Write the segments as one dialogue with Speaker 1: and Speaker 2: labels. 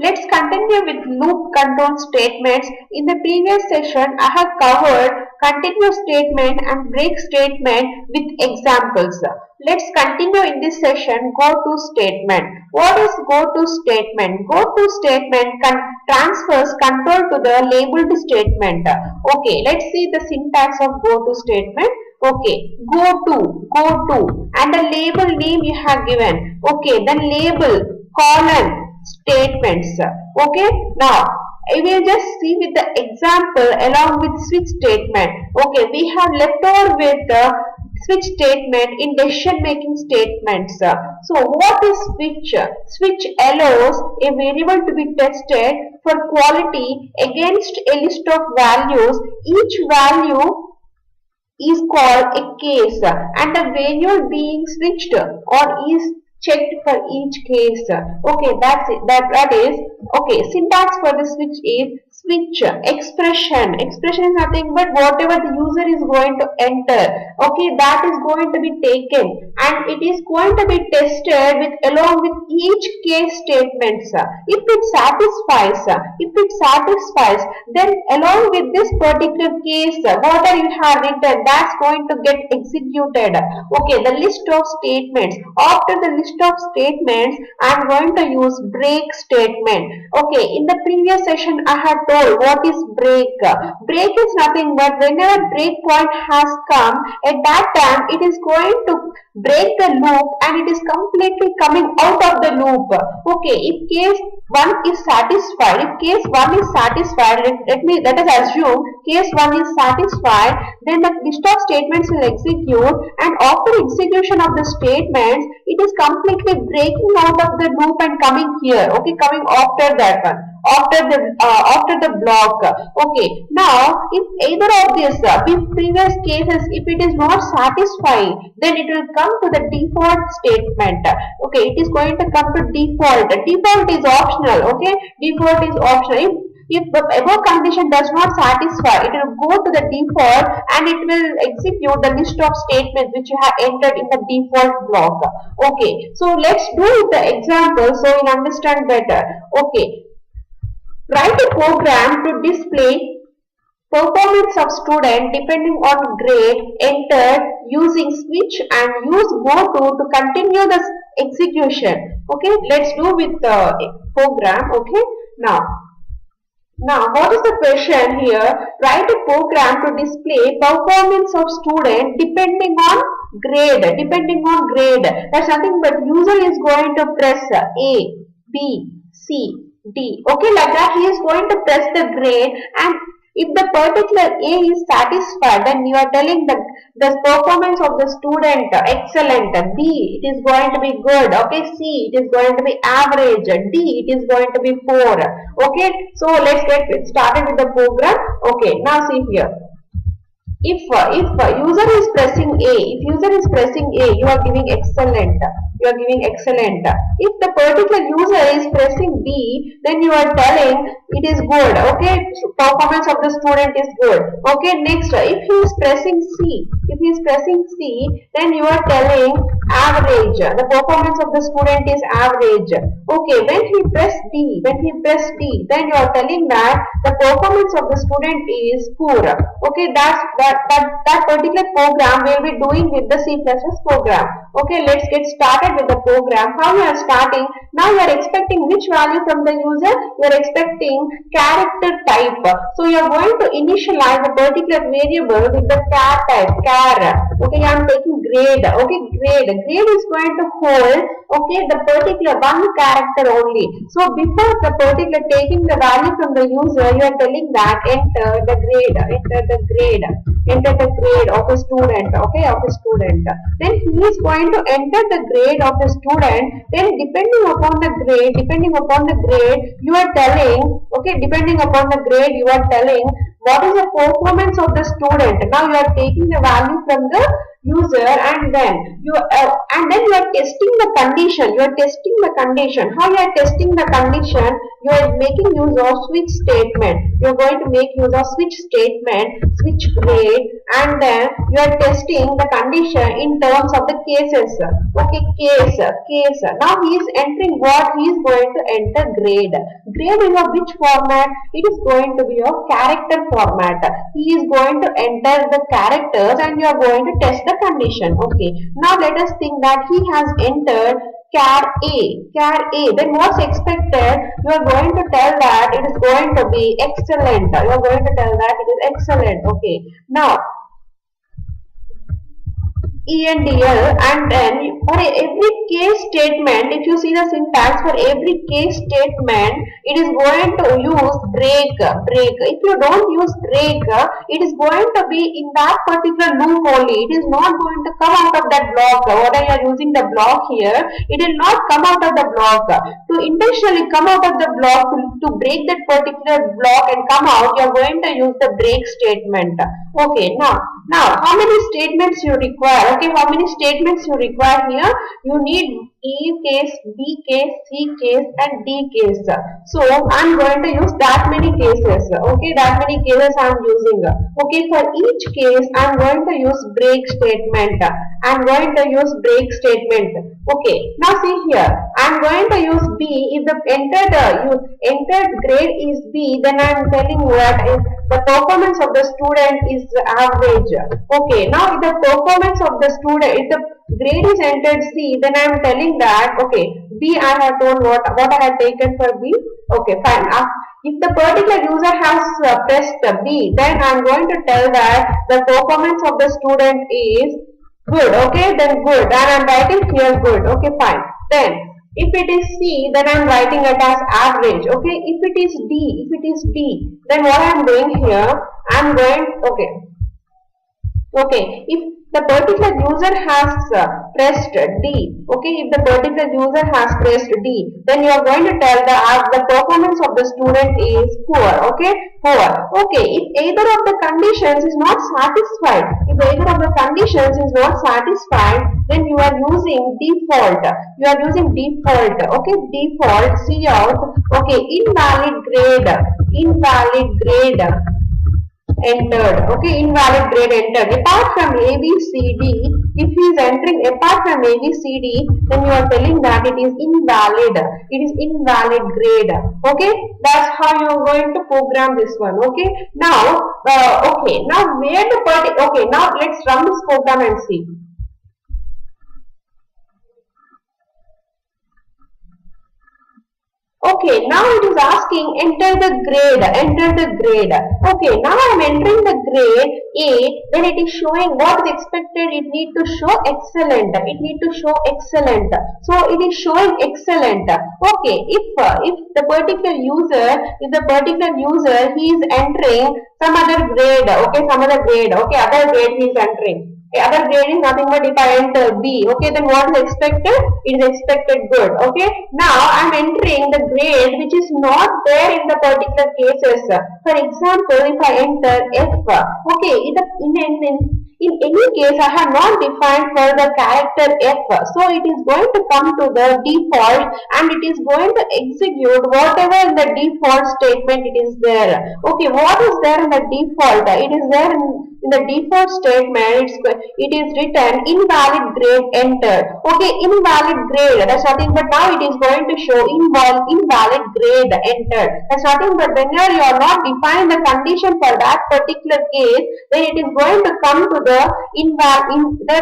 Speaker 1: Let's continue with loop control statements. In the previous session, I have covered continuous statement and break statement with examples. Let's continue in this session go to statement. What is go to statement? Go to statement transfers control to the labeled statement. Okay, let's see the syntax of go to statement. Okay, go to, and the label name you have given. Okay, then label colon statements. Okay, now I will just see with the example along with switch statement. Okay, we have left over with the switch statement in decision making statements. So what is switch? Switch allows a variable to be tested for quality against a list of values. Each value is called a case, and the variable being switched on is checked for each case. Okay, that's it. That is okay. Syntax for the switch is switch expression. Expression is nothing but whatever the user is going to enter. Okay, that is going to be taken and it is going to be tested with along with each case statements. If it satisfies, then along with this particular case, whatever you have written, that's going to get executed. Okay, the list of statements. After the list of statements, I am going to use break statement. Okay, in the previous session, I had told what is break. Break is nothing but whenever break point has come, at that time it is going to break the loop and it is completely coming out of the loop. Okay, if case 1 is satisfied, let us assume case 1 is satisfied, then the list of statements will execute, and after execution of the statements, it is completely breaking out of the loop and coming here. Okay, coming after that one, after the block. Okay, now if either of these previous cases, if it is not satisfying, then it will come to the default statement. Okay, it is going to come to default. Default is optional. Okay, default is optional. If the above condition does not satisfy, it will go to the default and it will execute the list of statements which you have entered in the default block. Okay, so let's do the example so you'll understand better. Okay, write a program to display performance of student depending on grade entered using switch and use Goto to continue the execution. Okay, let's do with the program. Okay, now, what is the question here? Write a program to display performance of student depending on grade. That's nothing but user is going to press A, B, C, D. Okay, like that he is going to press the grade, and if the particular A is satisfied, then you are telling the performance of the student excellent. B, it is going to be good. Okay, C, it is going to be average. D, it is going to be 4. Okay, so let's get started with the program. Okay, now see here. If user is pressing A, you are giving excellent. If the particular user is pressing B, then you are telling it is good. Okay, so performance of the student is good. Okay, next, if he is pressing C, then you are telling average. The performance of the student is average. Okay, when he press D, then you are telling that the performance of the student is poor. Okay, that particular program we will be doing with the C++ program. Okay, let's get started with the program. How you are starting? Now you are expecting which value from the user? You are expecting character type. So you are going to initialize a particular variable with the char type, char. Okay, I am taking grade. Okay, grade is going to hold, okay, the particular one character only. So before the particular taking the value from the user, you are telling that enter the grade of a student. Okay, of a student. Then he is going to enter the grade of the student. Then depending upon the grade, you are telling, okay, what is the performance of the student. Now you are taking the value from the user, and then you are testing the condition. You are testing the condition. How you are testing the condition? You are making use of switch statement. You are going to make use of switch statement, switch grade, and then you are testing the condition in terms of the cases. Okay, case. Now he is entering what? He is going to enter grade. Grade is of which format? It is going to be of character format. He is going to enter the characters and you are going to test the condition. Okay. Now let us think that he has entered char A. Then what's expected? You are going to tell that it is going to be excellent. You are going to tell that it is excellent. Okay. Now ENDL, and then for every case statement, if you see the syntax, for every case statement it is going to use break. If you don't use break, it is going to be in that particular loop only. It is not going to come out of that block. Whether you are using the block here, it will not come out of the block. To intentionally come out of the block, to break that particular block and come out, you are going to use the break statement. Okay, now how many statements you require? Okay, how many statements you require here? You need A case, B case, C case, and D case. So I'm going to use that many cases. Okay, that many cases I'm using. Okay, for each case I'm going to use break statement. I'm going to use break statement. Okay, now see here. I'm going to use B. If the entered grade is B, then I'm telling what is the performance of the student is average. Okay, now if the performance of the student, if the grade is entered C, then I am telling that, okay, B I have told what I have taken for B. Okay, fine. If the particular user has pressed B, then I am going to tell that the performance of the student is good. Okay, then good. And I am writing here good. Okay, fine. Then if it is C, then I am writing it as average. Okay, if it is D, then what I am doing here, I am going, okay, if the particular user has pressed D, okay, if the particular user has pressed D, then you are going to tell the performance of the student is poor. Okay, poor. Okay, if either of the conditions is not satisfied, then you are using default. Okay, default cout. Okay, invalid grade entered. Okay, invalid grade entered. Apart from A, B, C, D, if he is entering apart from A, B, C, D, then you are telling that it is invalid. It is invalid grade. Okay, that's how you are going to program this one. Okay, now, now let's run this program and see. Okay, now it is asking enter the grade. Okay, now I am entering the grade A, then it is showing what is expected. It need to show excellent. So it is showing excellent. Okay, if the particular user he is entering some other grade. Okay, other grade he is entering. Other grade is nothing but if I enter B. Okay, then what is expected? It is expected good. Okay, now I am entering the grade which is not there in the particular cases. For example, if I enter F, okay, in any case I have not defined for the character F, so it is going to come to the default and it is going to execute whatever in the default statement it is there. Okay, what is there in the default? It is there in the default statement. It is written invalid grade entered. Okay, invalid grade, that's nothing but now it is going to show invalid grade entered. That's nothing but whenever you are not defining the condition for that particular case, then it is going to come to the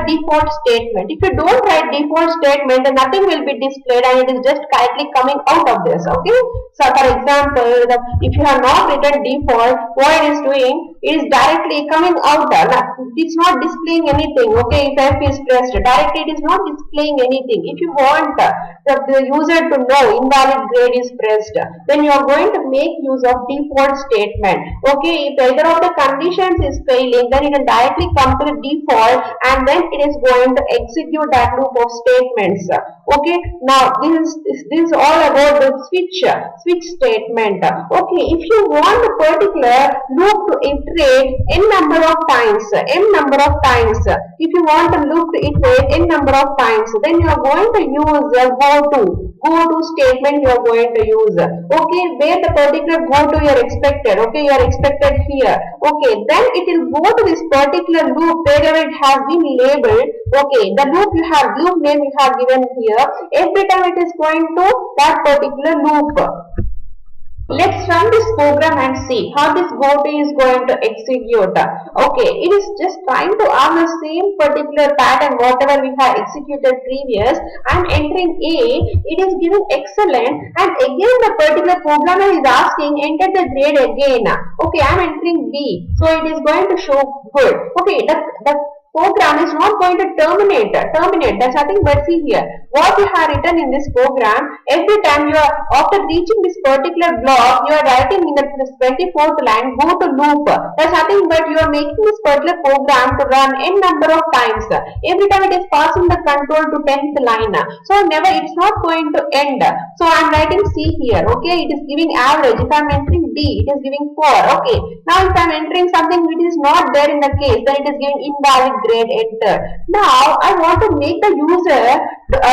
Speaker 1: default statement. If you don't write default statement, then nothing will be displayed and it is just correctly coming out of this. Okay, so for example, if you have not written default, what it is doing, it is directly coming out. It's not displaying anything. Okay, if F is pressed directly, it is not displaying anything. If you want the the user to know invalid grade is pressed, then you are going to make use of default statement. Okay, if either of the conditions is failing, then it will directly come to the default and then it is going to execute that loop of statements. Okay, now this is all about the switch statement. Okay, if you want a particular loop to iterate n number of times, if you want a loop to iterate n number of times, then you are going to use a go to statement you are going to use. Okay, where the particular go to you are expected. Okay, you are expected here. Okay, then it will go to this particular loop wherever it has been labeled. Okay, the loop name you have given here. Every time it is going to that particular loop. Let's run this program and see how this Goto is going to execute. Okay, it is just trying to have the same particular pattern whatever we have executed previous. I am entering A, it is giving excellent, and again the particular programmer is asking enter the grade again. Okay, I am entering B, so it is going to show good. Okay, the program is not going to terminate. There's nothing but see here. What you have written in this program, every time you are after reaching this particular block, you are writing in the 24th line, go to loop. There's nothing but you are making this particular program to run n number of times. Every time it is passing the control to 10th line. So never, it's not going to end. So I am writing C here. Okay, it is giving average. If I am entering D, it is giving 4. Okay, now if I am entering something which is not there in the case, then it is giving invalid grade, enter. Now I want to make the user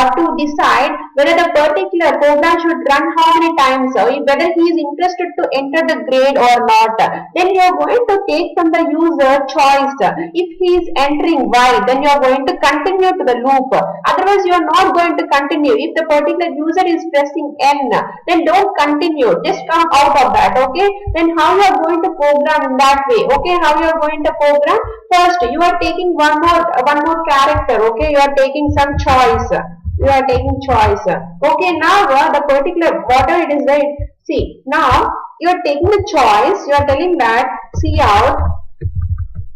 Speaker 1: to decide whether the particular program should run how many times, whether he is interested to enter the grade or not. Then you are going to take from the user choice. If he is entering Y, then you are going to continue to the loop. Otherwise you are not going to continue. If the particular user is pressing N, then don't continue. Just come out of that. Okay, then how you are going to program in that way? Okay, how you are going to program? First, you are taking one more character. Okay, you are taking some choice. Okay, now the particular whatever it is right. See, now you are taking the choice. You are telling that see out.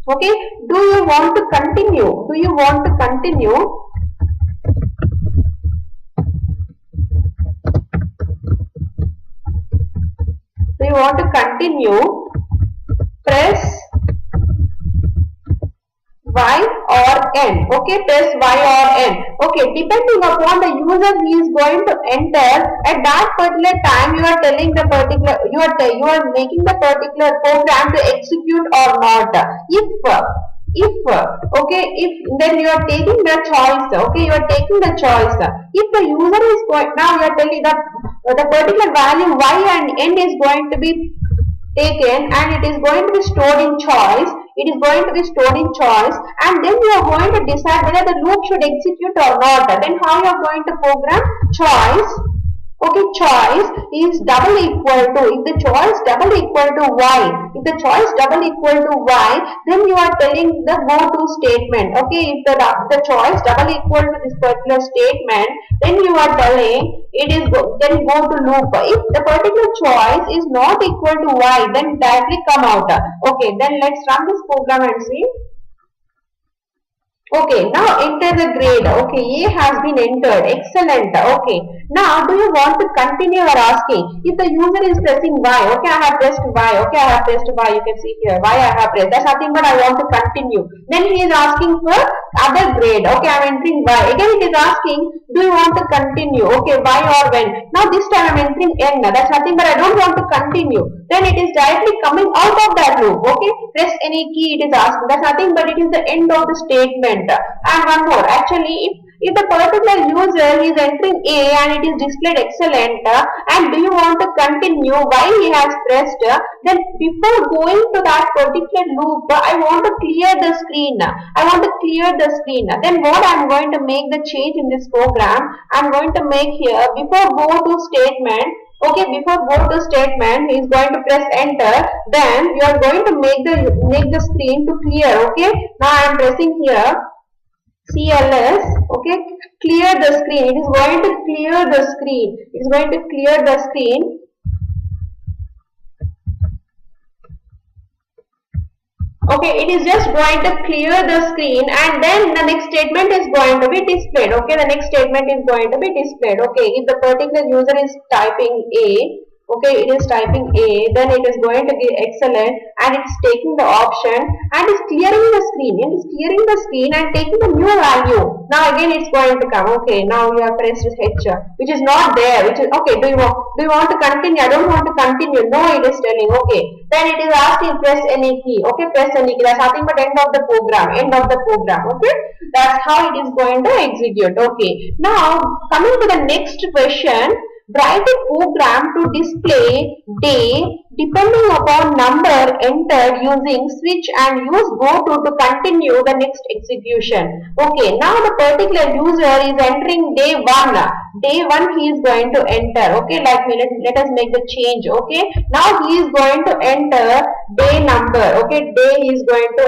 Speaker 1: Okay, do you want to continue? Do you want to continue? Do you want to continue? Press Y or N. Okay, press Y or N. Okay, depending upon the user he is going to enter at that particular time, you are telling the particular you are making the particular program to execute or not. If then you are taking the choice. Okay, you are taking the choice. If the user is going, now you are telling that the particular value Y and N is going to be taken and it is going to be stored in choice. And then you are going to decide whether the loop should execute or not. Then how you are going to program? Choice. Okay, choice is double equal to, if the choice double equal to Y, then you are telling the go to statement. Okay, if the choice double equal to this particular statement, then you are telling it is then go to loop. If the particular choice is not equal to Y, then directly come out. Okay, then let's run this program and see. Okay, now enter the grade. Okay, A has been entered. Excellent. Okay, now do you want to continue or asking? If the user is pressing Y, okay, I have pressed Y. Okay, I have pressed Y. You can see here, Y I have pressed. That's nothing but I want to continue. Then he is asking for other grade. Okay, I am entering Y. Again, it is asking, do you want to continue? Okay, Y or when? Now this time I am entering N. That's nothing but I don't want to continue. Then it is directly coming out of that loop. Okay, press any key, it is asking. That's nothing but it is the end of the statement. And one more, actually, if the particular user is entering A and it is displayed excellent, and do you want to continue while he has pressed, then before going to that particular loop, I want to clear the screen. Then what I am going to make the change in this program, I am going to make here before go to statement. Okay, before go to statement, he is going to press enter. Then you are going to make the screen to clear. Okay, now I am pressing here CLS. Okay, clear the screen. It is going to clear the screen. Okay, it is just going to clear the screen, and then the next statement is going to be displayed. Okay, the next statement is going to be displayed. Okay, if the particular user is typing A, okay, it is typing A, then it is going to be excellent, and it's taking the option and it's clearing the screen. It is clearing the screen and taking the new value. Now again it's going to come. Okay, now you have pressed H, which is not there. Which is okay. Do you want to continue? I don't want to continue. No, it is telling. Okay, then it is asking press any key. Okay, press any key. That's nothing but end of the program. End of the program. Okay, that's how it is going to execute. Okay, now coming to the next question. Write a program to display day depending upon number entered using switch and use Goto to continue the next execution. Okay, now the particular user is entering day 1. Day 1 he is going to enter. Okay, let us make the change. Okay, now he is going to enter day number. Okay, day he is going to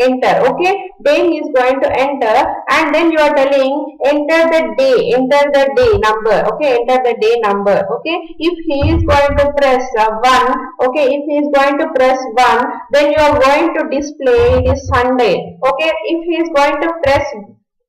Speaker 1: enter. Okay, day he is going to enter, and then you are telling enter the day number. Okay, enter the day number. Okay, if he is going to press 1, okay, if he is going to press 1, then you are going to display it is Sunday. Okay, if he is going to press,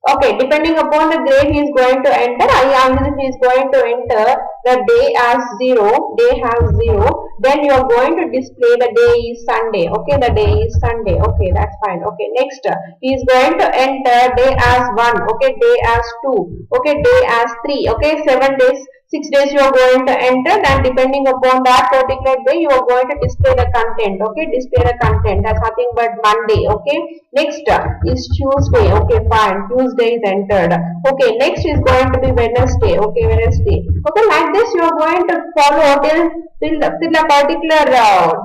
Speaker 1: okay, depending upon the grade he is going to enter, if he is going to enter the day as 0, day has 0, then you are going to display the day is Sunday. Okay, the day is Sunday. Okay, that's fine. Okay, next he is going to enter day as 1. Okay, day as 2. Okay, day as 3. Okay, 7 days. 6 days you are going to enter, and depending upon that particular day you are going to display the content. Okay, display the content. That's nothing but Monday. Okay, next is Tuesday. Okay, fine, Tuesday is entered. Okay, next is going to be Wednesday. Okay, Wednesday. Okay, like this you are going to follow till a particular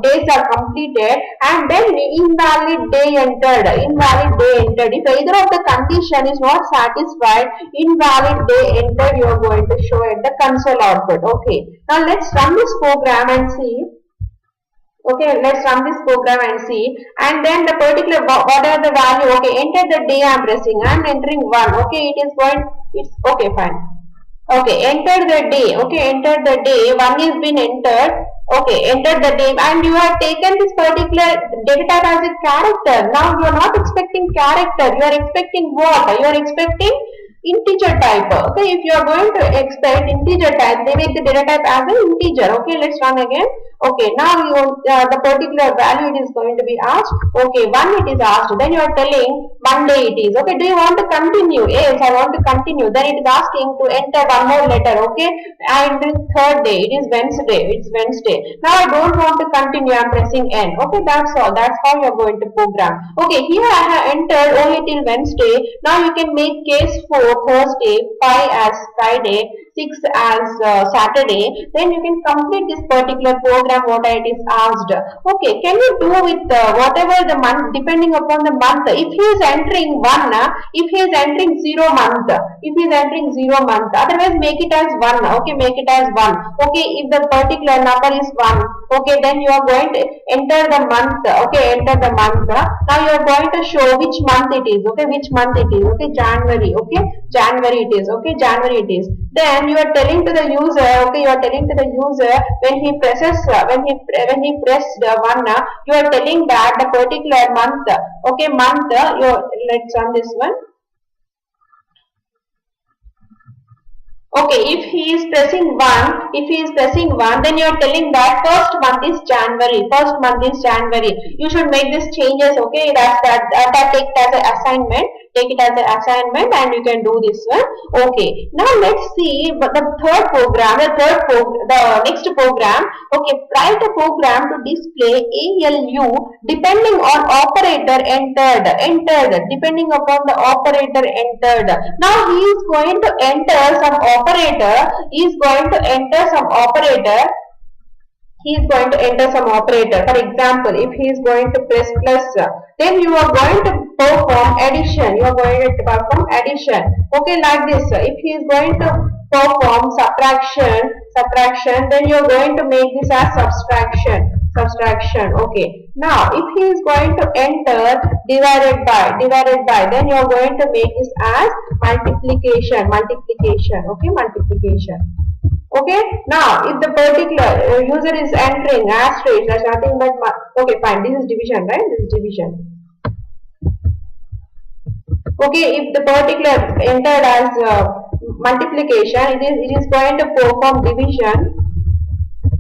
Speaker 1: days are completed, and then invalid day entered. Invalid day entered. If either of the condition is not satisfied, invalid day entered you are going to show at the console output. Okay, now let's run this program and see. Okay, let's run this program and see. And then the particular what are the value? Okay, enter the day I am pressing. I am entering 1. Okay, it is going. It's okay, fine. Okay, enter the day. Okay, enter the day. 1 is been entered. Okay, enter the day, and you have taken this particular data type as a character. Now you are not expecting character. You are expecting what? You are expecting integer type. Okay, if you are going to expect integer type, they make the data type as an integer. Okay, let's run again. Okay, now the particular value it is going to be asked. Okay, 1 it is asked. Then you are telling Monday it is. Okay, do you want to continue? Yes, I want to continue. Then it is asking to enter one more letter. Okay, and the third day it is Wednesday. It's Wednesday. Now I don't want to continue. I am pressing N. Okay, that's all. That's how you are going to program. Okay, here I have entered only till Wednesday. Now you can make case for Thursday, 5 as Friday, 6 as Saturday. Then you can complete this particular program what it is asked. Okay, can you do with whatever the month depending upon the month? If he is entering 1, if he is entering 0 month, if he is entering 0 month, otherwise make it as 1. Okay, make it as 1. Okay, if the particular number is 1, okay, then you are going to enter the month. Okay, enter the month. Now you are going to show which month it is. Okay, which month it is. Okay, January. Okay, January it is. Okay, January it is. Then you are telling to the user. Okay, you are telling to the user when he presses when he pressed 1, you are telling that the particular month. Okay, month. Let's run this one. Okay, if he is pressing 1, then you are telling that first month is January. First month is January. You should make these changes. Okay, that take it as an assignment. Take it as an assignment, and you can do this one. Okay, now let's see the third program. The next program. Okay, write a program to display ALU depending on operator entered. Depending upon the operator entered. Now he is going to enter some operator. He is going to enter some operator. For example, if he is going to press plus, then you are going to perform addition. Okay, like this. If he is going to perform subtraction, then you are going to make this as subtraction. Okay, now if he is going to enter divided by, then you are going to make this as multiplication. Okay, multiplication. Okay, now if the particular user is entering asterisk, that's nothing but okay, fine. This is division, right? This is division. Okay, if the particular entered as multiplication, it is going to perform division.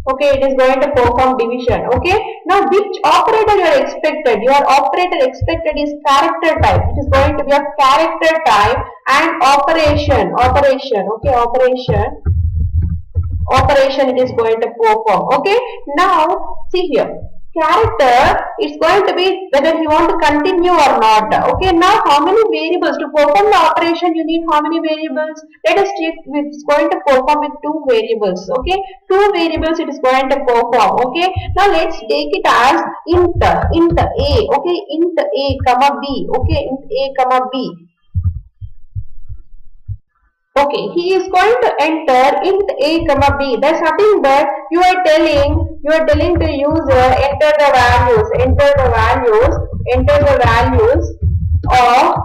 Speaker 1: Okay, it is going to perform division. Okay, now which operator you are expected? Your operator expected is character type. It is going to be a character type and operation. Okay, operation it is going to perform. Okay, now see here, character is going to be whether you want to continue or not. Okay, now how many variables to perform the operation? You need how many variables? Let us check. It's going to perform with two variables. Okay, two variables it is going to perform. Okay, now let's take it as int a. Okay, int a comma b. Okay, int a comma b. Okay, he is going to enter int a comma b. That's nothing but you are telling the user enter the values of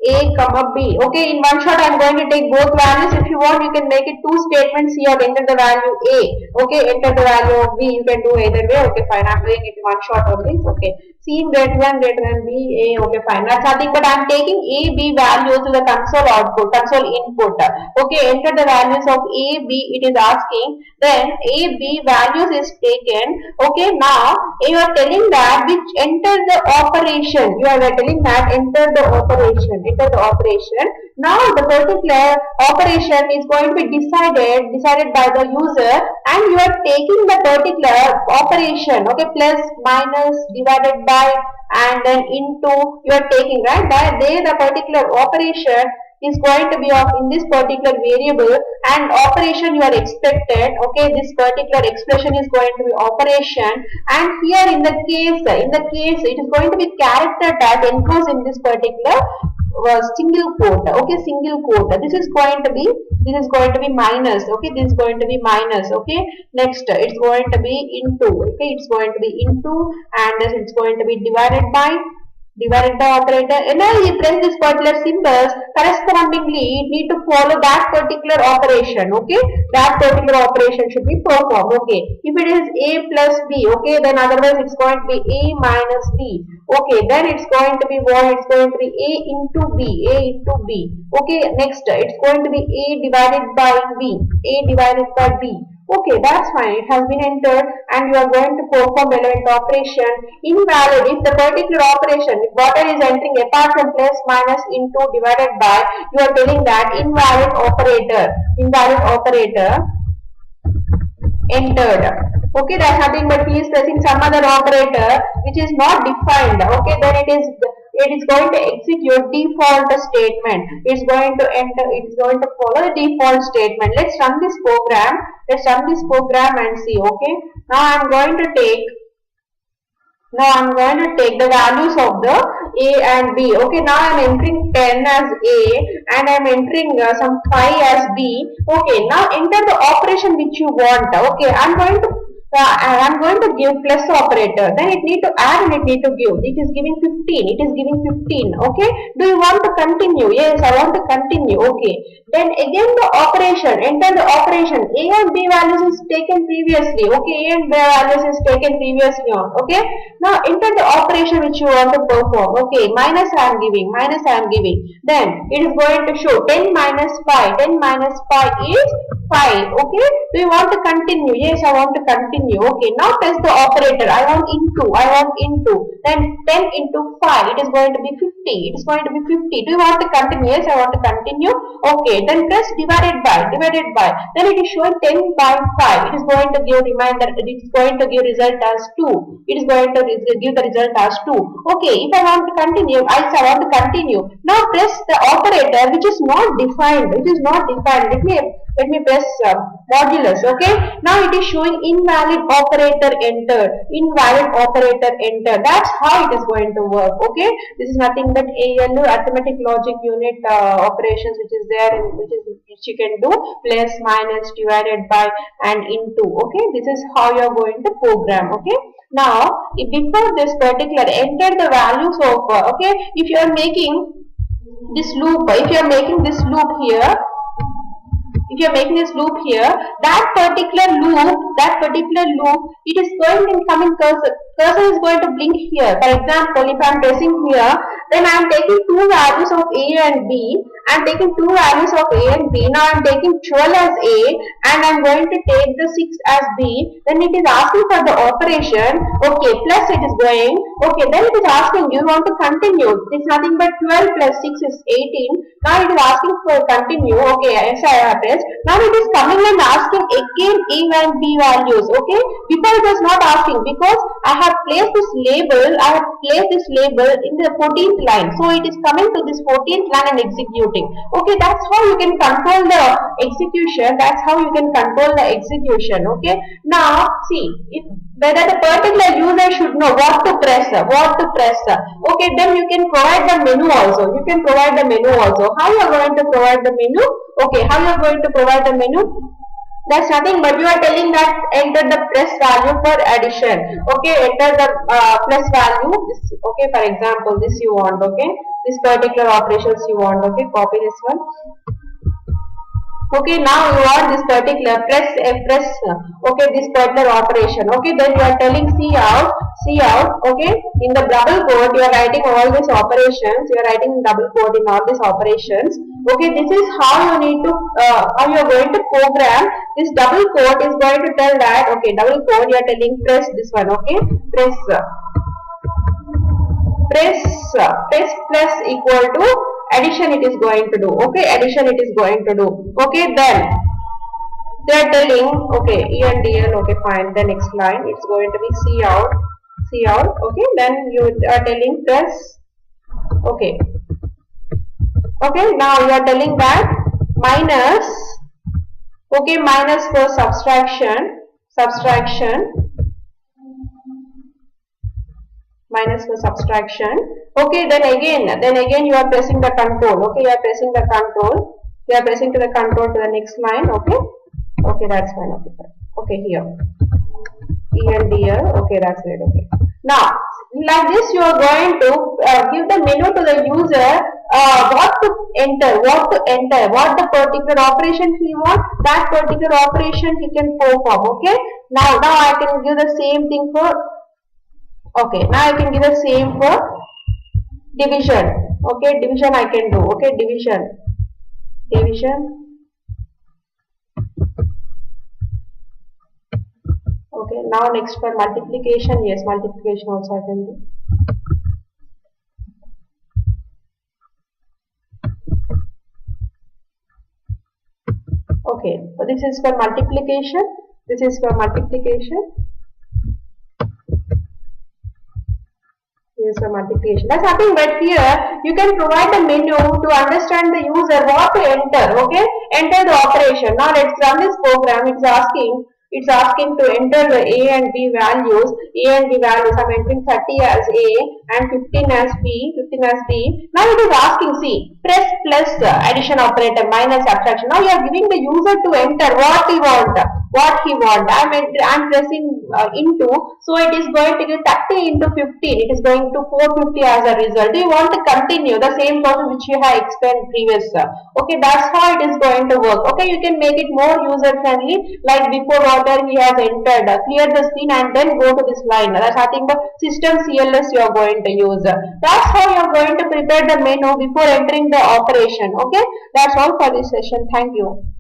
Speaker 1: a comma b. Okay, in one shot I am going to take both values. If you want, you can make it two statements here. Enter the value a. Okay, enter the value of b. You can do either way. Okay, fine. I am doing it in one shot only. Okay, c greater than b a. Okay, fine. That's nothing but I am taking a b values to the console input. Okay, enter the values of a b. It is asking. Then a b values is taken. Okay, now you are telling that which enter the operation. You are telling that enter the operation. Now the particular operation is going to be decided by the user, and you are taking the particular operation. Okay, plus, minus, divided by, and then into you are taking, right? That the particular operation is going to be of in this particular variable, and operation you are expected. Okay, this particular expression is going to be operation, and here in the case it is going to be character type enclosed in this particular single quote. Okay, single quote. This is going to be minus. Okay, this is going to be minus. Okay, next it's going to be into. Okay, it's going to be into, and it's going to be divided by operator. And now you press this particular symbols, correspondingly it need to follow that particular operation. Okay, that particular operation should be performed. Okay, if it is a plus b, okay, then otherwise it's going to be a minus b. Okay, then it's going to be what? It's going to be a into b. Okay, next it's going to be a divided by b. Okay, that's fine. It has been entered, and you are going to perform relevant operation. Invalid if the particular operation, if whatever is entering apart from plus, minus, into, divided by, you are telling that invalid operator entered. Okay, that's nothing but he is pressing some other operator which is not defined. Okay, then it is going to execute default statement. It's going to follow the default statement. Let's run this program and see. Okay, now I'm going to take the values of the a and b. Okay, now I'm entering 10 as a, and I'm entering some 5 as b. Okay, now enter the operation which you want. Okay, I'm going to give plus operator. Then it need to add and it need to give. It is giving 15. Okay. Do you want to continue? Yes, I want to continue. Okay. Then again the operation. Enter the operation. A and B values is taken previously. Okay. A and B values is taken previously on. Okay. Now enter the operation which you want to perform. Okay. Minus I am giving. Then it is going to show 10 minus 5. 10 minus 5 is 5. Okay. Do you want to continue? Yes, I want to continue. Okay. Now press the operator. I want into. Then 10 into 5. It is going to be 50. Do you want to continue? Yes, I want to continue. Okay. Then press divided by. Then it is showing 10 by 5. It is going to give reminder. It is going to give result as 2. It is going to give the result as 2. Okay. If I want to continue, I want to continue. Now press the operator which is not defined. Let me press modulus. Okay. Now it is showing invalid operator entered. That's how it is going to work. Okay. This is nothing but ALU, arithmetic logic unit operations, which is there, which you can do plus, minus, divided by, and into. Okay. This is how you are going to program. Okay. Now, before this particular, enter the values of. Okay. If you are making this loop, here. if you are making this loop here, that particular loop, it is going to come in cursor is going to blink here. For example, if I am pressing here, then I am taking two values of A and B. I am taking two values of A and B. Now I am taking 12 as A and I am going to take the 6 as B. Then it is asking for the operation. Okay, plus it is going. Okay, then it is asking you want to continue. It is nothing but 12 plus 6 is 18. Now it is asking for continue. Okay, yes, I have pressed. Now it is coming and asking again A and B values. Okay, before it was not asking because I have placed this label. I have placed this label in the 14th line. So it is coming to this 14th line and executing. Okay, that's how you can control the execution. That's how you can control the execution. Okay, now see whether the particular user should know what to press. Okay, then you can provide the menu also. You can provide the menu also. How you are going to provide the menu? Okay, how you are going to provide the menu? That's nothing but you are telling that enter the press value for addition. Okay, enter the plus value. Okay, for example, this you want. Okay, this particular operations you want. Okay, copy this one. Okay, now you want this particular press. Okay, this particular operation. Okay, then you are telling cout. Okay, in the double quote you are writing all these operations. You are writing double quote in all these operations. Okay, this is how you need to how you are going to program. This double quote is going to tell that. Okay, double quote you are telling press this one. Okay, press plus equal to addition it is going to do. Okay, addition it is going to do. Okay, then they are telling okay ENDL. Okay, fine. The next line it's going to be cout. Okay, then you are telling press. Okay, now you are telling that minus. Okay, minus for subtraction. Minus for subtraction. Okay, then again you are pressing the control. Okay, you are pressing the control. You are pressing to the control to the next line. Okay, that's fine. Okay, here ENDL. Okay, that's it. Okay, now like this you are going to give the menu to the user what to enter, what the particular operation he wants, that particular operation he can perform. Okay, now I can give the same thing for. Okay, now I can give the same for division. Okay, division I can do. Okay, division. Okay, now next for multiplication. Yes, multiplication also I can do. Okay, so this is for multiplication. Multiplication. That's nothing but here you can provide the menu to understand the user what to enter. Okay, enter the operation. Now let's run this program. It's asking to enter the A and B values. I'm entering 30 as A and 15 as B. Now it is asking, see, press plus addition operator minus subtraction. Now you are giving the user to enter what he want. I'm pressing into, so it is going to give 30 into 15. It is going to 450 as a result. Do you want to continue the same process which you have explained previous? Okay, that's how it is going to work. Okay, you can make it more user friendly, like before whatever he has entered, clear the screen and then go to this line. That's nothing but system CLS you are going to use. That's how you are going to prepare the menu before entering the operation. Okay, that's all for this session. Thank you.